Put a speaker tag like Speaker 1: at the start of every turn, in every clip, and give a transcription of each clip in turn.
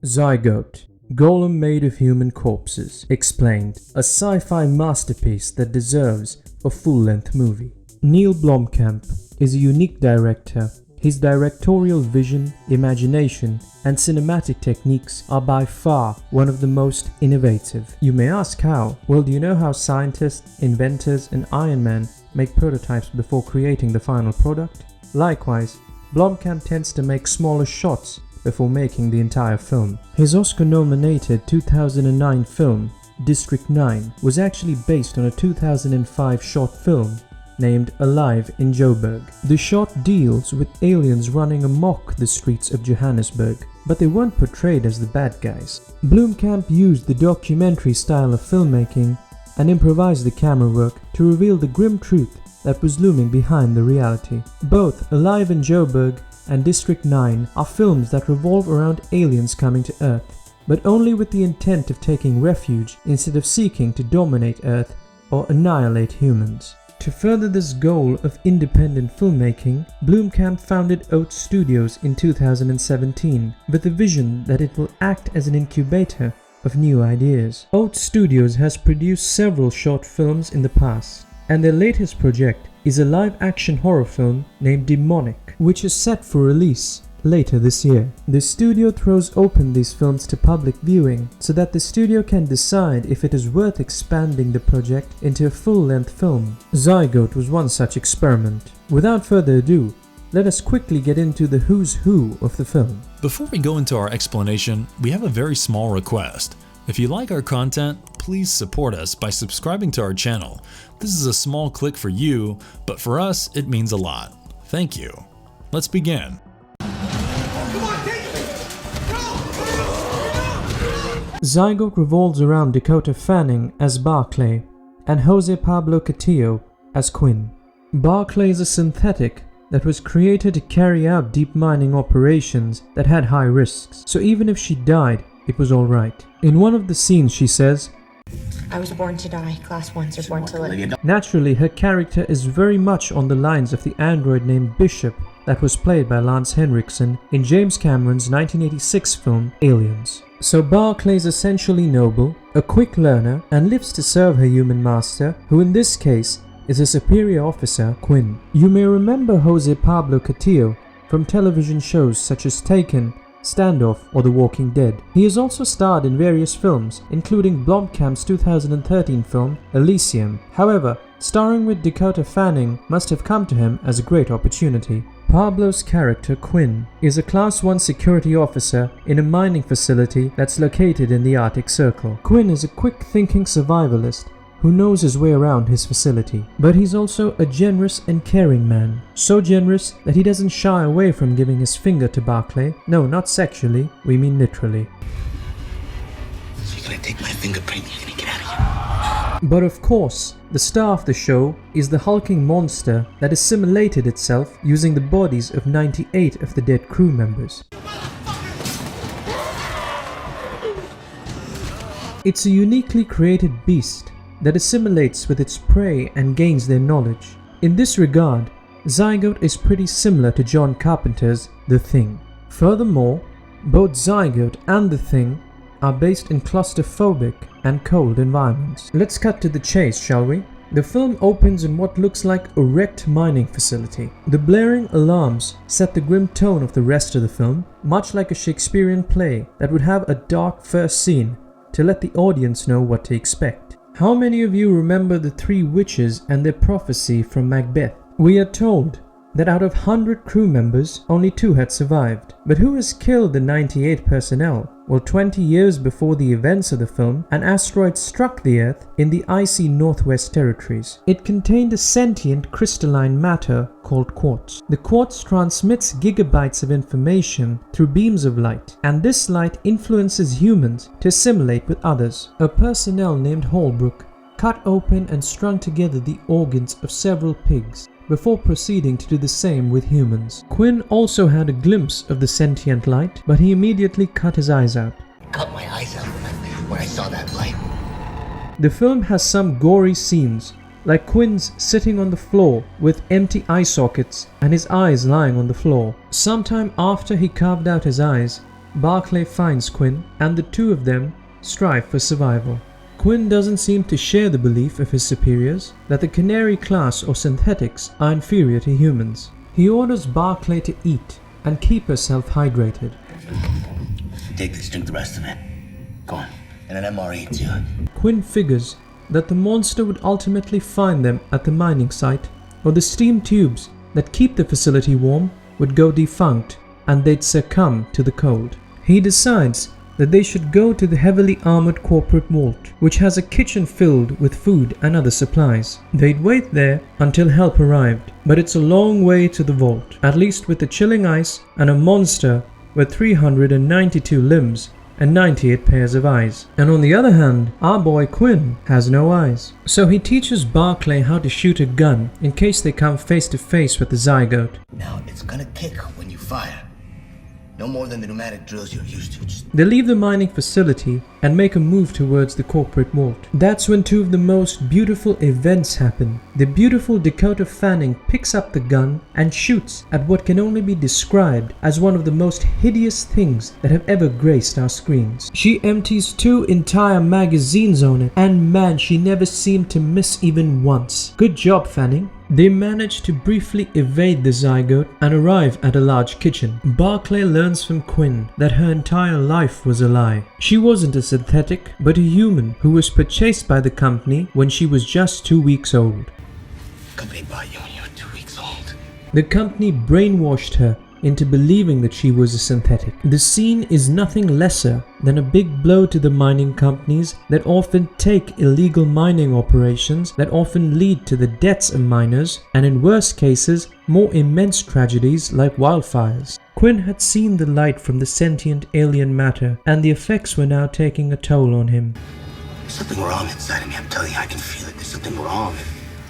Speaker 1: Zygote, Golem made of human corpses, explained, a sci-fi masterpiece that deserves a full-length movie. Neill Blomkamp is a unique director. His directorial vision, imagination, and cinematic techniques are by far one of the most innovative. You may ask how? Well, do you know how scientists, inventors, and Iron Man make prototypes before creating the final product? Likewise, Blomkamp tends to make smaller shots before making the entire film. His Oscar-nominated 2009 film, District 9, was actually based on a 2005 short film named Alive in Joburg. The shot deals with aliens running amok the streets of Johannesburg, but they weren't portrayed as the bad guys. Blomkamp used the documentary style of filmmaking and improvised the camera work to reveal the grim truth that was looming behind the reality. Both Alive in Joburg and District 9 are films that revolve around aliens coming to Earth, but only with the intent of taking refuge instead of seeking to dominate Earth or annihilate humans. To further this goal of independent filmmaking, Blomkamp founded Oates Studios in 2017 with the vision that it will act as an incubator of new ideas. Oates Studios has produced several short films in the past, and their latest project is a live-action horror film named Demonic, which is set for release later this year. The studio throws open these films to public viewing so that the studio can decide if it is worth expanding the project into a full-length film. Zygote was one such experiment. Without further ado, let us quickly get into the who's who of the film.
Speaker 2: Before we go into our explanation, we have a very small request. If you like our content, please support us by subscribing to our channel. This is a small click for you, but for us, it means a lot. Thank you. Let's begin.
Speaker 1: Zygote revolves around Dakota Fanning as Barclay and Jose Pablo Castillo as Quinn. Barclay is a synthetic that was created to carry out deep mining operations that had high risks, so even if she died, it was alright. In one of the scenes she says,
Speaker 3: "I was born to die, class 1s are born to live."
Speaker 1: Naturally, her character is very much on the lines of the android named Bishop that was played by Lance Henriksen in James Cameron's 1986 film Aliens. So Barclay is essentially noble, a quick learner, and lives to serve her human master, who in this case is a superior officer, Quinn. You may remember Jose Pablo Castillo from television shows such as Taken, Standoff, or The Walking Dead. He has also starred in various films, including Blomkamp's 2013 film Elysium. However, starring with Dakota Fanning must have come to him as a great opportunity. Pablo's character, Quinn, is a Class 1 security officer in a mining facility that's located in the Arctic Circle. Quinn is a quick-thinking survivalist who knows his way around his facility, but he's also a generous and caring man. So generous that he doesn't shy away from giving his finger to Barclay. No, not sexually, we mean literally.
Speaker 4: So you're gonna take my fingerprint and you're gonna get out of here?
Speaker 1: But of course, the star of the show is the hulking monster that assimilated itself using the bodies of 98 of the dead crew members. It's a uniquely created beast that assimilates with its prey and gains their knowledge. In this regard, Zygote is pretty similar to John Carpenter's The Thing. Furthermore, both Zygote and The Thing are based in claustrophobic and cold environments. Let's cut to the chase, shall we? The film opens in what looks like a wrecked mining facility. The blaring alarms set the grim tone of the rest of the film, much like a Shakespearean play that would have a dark first scene to let the audience know what to expect. How many of you remember the three witches and their prophecy from Macbeth? We are told that out of 100 crew members, only 2 had survived. But who has killed the 98 personnel? Well, 20 years before the events of the film, an asteroid struck the Earth in the icy Northwest Territories. It contained a sentient crystalline matter called quartz. The quartz transmits gigabytes of information through beams of light, and this light influences humans to assimilate with others. A personnel named Holbrook cut open and strung together the organs of several pigs before proceeding to do the same with humans. Quinn also had a glimpse of the sentient light, but he immediately cut his eyes out.
Speaker 4: Cut my eyes out when I saw that light.
Speaker 1: The film has some gory scenes, like Quinn's sitting on the floor with empty eye sockets and his eyes lying on the floor. Sometime after he carved out his eyes, Barclay finds Quinn, and the two of them strive for survival. Quinn doesn't seem to share the belief of his superiors that the canary class or synthetics are inferior to humans. He orders Barclay to eat and keep herself hydrated.
Speaker 4: Take this, drink the rest of it. Go on. And an MRE too.
Speaker 1: Quinn figures that the monster would ultimately find them at the mining site, or the steam tubes that keep the facility warm would go defunct and they'd succumb to the cold. He decides that they should go to the heavily armored corporate vault, which has a kitchen filled with food and other supplies. They'd wait there until help arrived, but it's a long way to the vault, at least with the chilling ice and a monster with 392 limbs and 98 pairs of eyes. And on the other hand, our boy Quinn has no eyes. So he teaches Barclay how to shoot a gun in case they come face to face with the Zygote.
Speaker 4: Now, it's gonna kick when you fire. No more than the pneumatic drills you're used to.
Speaker 1: They leave the mining facility and make a move towards the corporate vault. That's when two of the most beautiful events happen. The beautiful Dakota Fanning picks up the gun and shoots at what can only be described as one of the most hideous things that have ever graced our screens. She empties 2 entire magazines on it, and man, she never seemed to miss even once. Good job, Fanning. They manage to briefly evade the Zygote and arrive at a large kitchen. Barclay learns from Quinn that her entire life was a lie. She wasn't a synthetic, but a human who was purchased by the company when she was just 2 weeks old.
Speaker 4: Company bought you when you were 2 weeks old.
Speaker 1: The company brainwashed her into believing that she was a synthetic. The scene is nothing lesser than a big blow to the mining companies that often take illegal mining operations that often lead to the deaths of miners, and in worst cases, more immense tragedies like wildfires. Quinn had seen the light from the sentient alien matter, and the effects were now taking a toll on him.
Speaker 4: There's something wrong inside of me. I'm telling you, I can feel it. There's something wrong.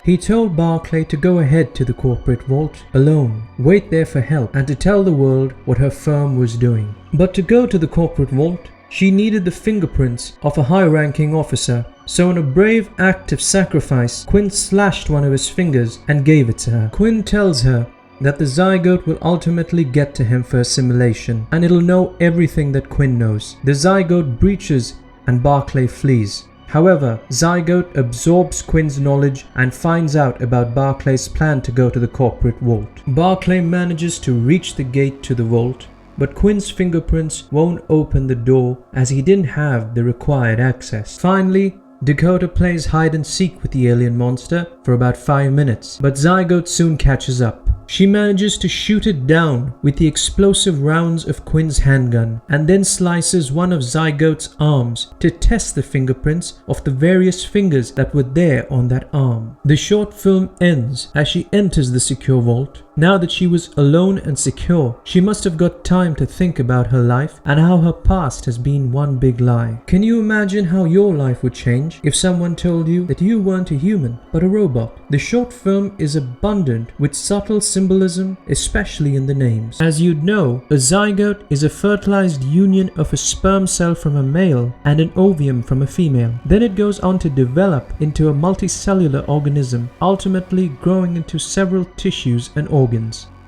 Speaker 1: He told Barclay to go ahead to the corporate vault alone, wait there for help, and to tell the world what her firm was doing. But to go to the corporate vault, she needed the fingerprints of a high-ranking officer, so in a brave act of sacrifice, Quinn slashed one of his fingers and gave it to her. Quinn tells her that the Zygote will ultimately get to him for assimilation, and it'll know everything that Quinn knows. The Zygote breaches and Barclay flees. However, Zygote absorbs Quinn's knowledge and finds out about Barclay's plan to go to the corporate vault. Barclay manages to reach the gate to the vault, but Quinn's fingerprints won't open the door as he didn't have the required access. Finally, Dakota plays hide and seek with the alien monster for about 5 minutes, but Zygote soon catches up. She manages to shoot it down with the explosive rounds of Quinn's handgun, and then slices one of Zygote's arms to test the fingerprints of the various fingers that were there on that arm. The short film ends as she enters the secure vault. Now that she was alone and secure, she must have got time to think about her life and how her past has been one big lie. Can you imagine how your life would change if someone told you that you weren't a human but a robot? The short film is abundant with subtle symbolism, especially in the names. As you'd know, a zygote is a fertilized union of a sperm cell from a male and an ovum from a female. Then it goes on to develop into a multicellular organism, ultimately growing into several tissues and organs.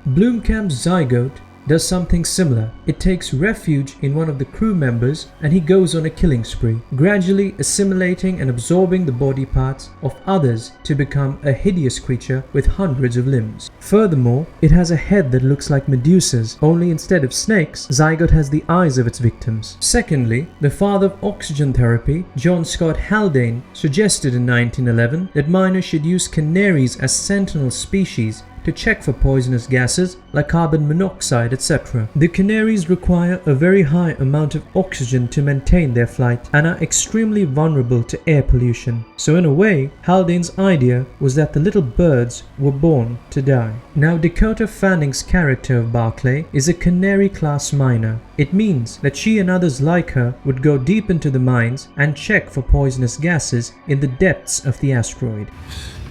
Speaker 1: Blomkamp's Zygote does something similar. It takes refuge in one of the crew members and he goes on a killing spree, gradually assimilating and absorbing the body parts of others to become a hideous creature with hundreds of limbs. Furthermore, it has a head that looks like Medusa's, only instead of snakes, Zygote has the eyes of its victims. Secondly, the father of oxygen therapy, John Scott Haldane, suggested in 1911 that miners should use canaries as sentinel species to check for poisonous gases like carbon monoxide, etc. The canaries require a very high amount of oxygen to maintain their flight and are extremely vulnerable to air pollution. So in a way, Haldane's idea was that the little birds were born to die. Now Dakota Fanning's character of Barclay is a canary class miner. It means that she and others like her would go deep into the mines and check for poisonous gases in the depths of the asteroid.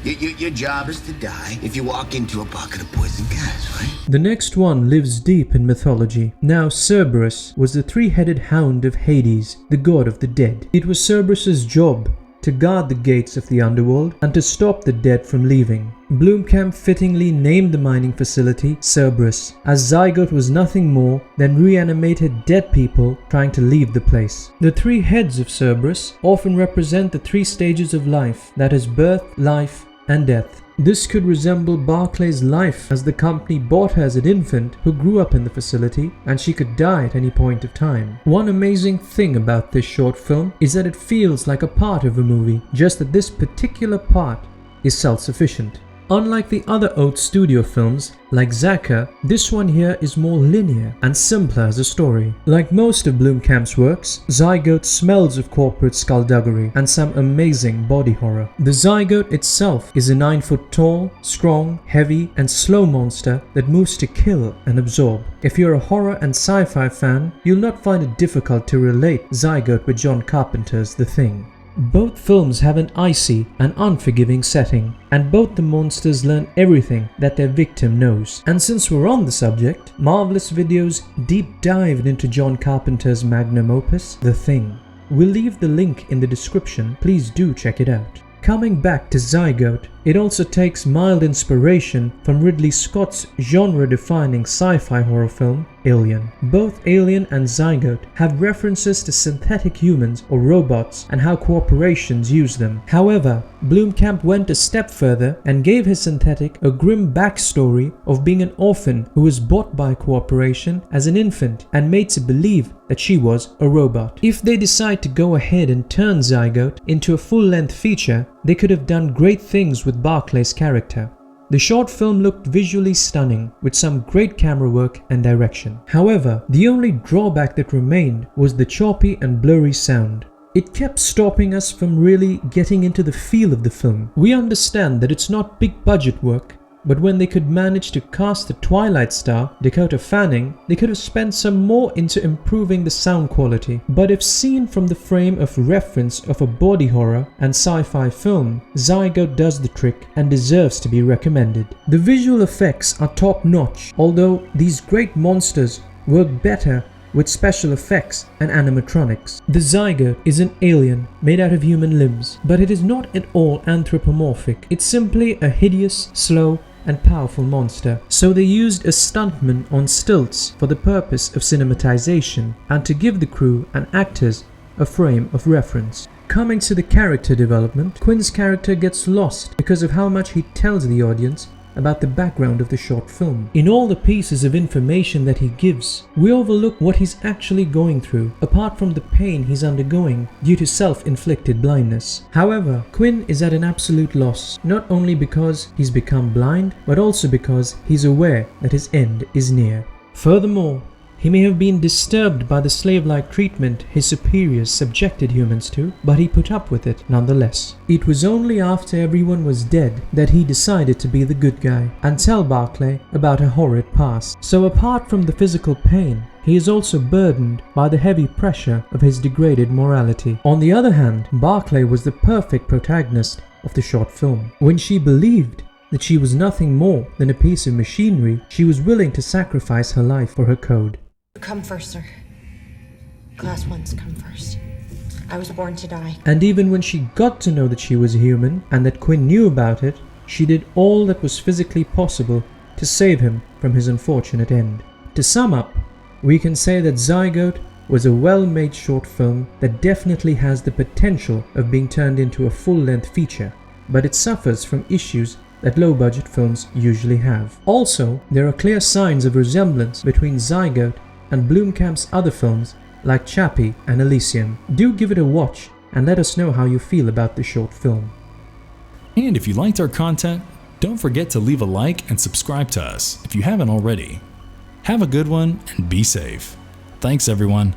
Speaker 4: Your job is to die if you walk into a bucket of poison gas, right?
Speaker 1: The next one lives deep in mythology. Now Cerberus was the three-headed hound of Hades, the god of the dead. It was Cerberus's job to to guard the gates of the underworld and to stop the dead from leaving. Blomkamp fittingly named the mining facility Cerberus, as Zygote was nothing more than reanimated dead people trying to leave the place. The three heads of Cerberus often represent the three stages of life, that is birth, life, and death. This could resemble Barclay's life, as the company bought her as an infant who grew up in the facility and she could die at any point of time. One amazing thing about this short film is that it feels like a part of a movie, just that this particular part is self-sufficient. Unlike the other old studio films, like Zaka, this one here is more linear and simpler as a story. Like most of Blomkamp's works, Zygote smells of corporate skullduggery and some amazing body horror. The Zygote itself is a 9-foot tall, strong, heavy and slow monster that moves to kill and absorb. If you're a horror and sci-fi fan, you'll not find it difficult to relate Zygote with John Carpenter's The Thing. Both films have an icy and unforgiving setting, and both the monsters learn everything that their victim knows. And since we're on the subject, Marvelous Videos deep dived into John Carpenter's magnum opus, The Thing. We'll leave the link in the description, please do check it out. Coming back to Zygote, it also takes mild inspiration from Ridley Scott's genre-defining sci-fi horror film, Alien. Both Alien and Zygote have references to synthetic humans or robots and how corporations use them. However, Blomkamp went a step further and gave his synthetic a grim backstory of being an orphan who was bought by a corporation as an infant and made to believe that she was a robot. If they decide to go ahead and turn Zygote into a full-length feature, they could have done great things with Barclay's character. The short film looked visually stunning with some great camera work and direction. However, the only drawback that remained was the choppy and blurry sound. It kept stopping us from really getting into the feel of the film. We understand that it's not big budget work, but when they could manage to cast the Twilight star, Dakota Fanning, they could have spent some more into improving the sound quality. But if seen from the frame of reference of a body horror and sci-fi film, Zygote does the trick and deserves to be recommended. The visual effects are top-notch, although these great monsters work better with special effects and animatronics. The Zygote is an alien made out of human limbs, but it is not at all anthropomorphic. It's simply a hideous, slow, and powerful monster. So they used a stuntman on stilts for the purpose of cinematization and to give the crew and actors a frame of reference. Coming to the character development, Quinn's character gets lost because of how much he tells the audience about the background of the short film. In all the pieces of information that he gives, we overlook what he's actually going through, apart from the pain he's undergoing due to self-inflicted blindness. However, Quinn is at an absolute loss, not only because he's become blind, but also because he's aware that his end is near. Furthermore, he may have been disturbed by the slave-like treatment his superiors subjected humans to, but he put up with it nonetheless. It was only after everyone was dead that he decided to be the good guy and tell Barclay about a horrid past. So apart from the physical pain, he is also burdened by the heavy pressure of his degraded morality. On the other hand, Barclay was the perfect protagonist of the short film. When she believed that she was nothing more than a piece of machinery, she was willing to sacrifice her life for her code.
Speaker 3: Come first, sir. Class 1's come first. I was born to die.
Speaker 1: And even when she got to know that she was human and that Quinn knew about it, she did all that was physically possible to save him from his unfortunate end. To sum up, we can say that Zygote was a well-made short film that definitely has the potential of being turned into a full-length feature, but it suffers from issues that low-budget films usually have. Also, there are clear signs of resemblance between Zygote and Blomkamp's other films like Chappie and Elysium. Do give it a watch and let us know how you feel about the short film.
Speaker 2: And if you liked our content, don't forget to leave a like and subscribe to us if you haven't already. Have a good one and be safe. Thanks everyone.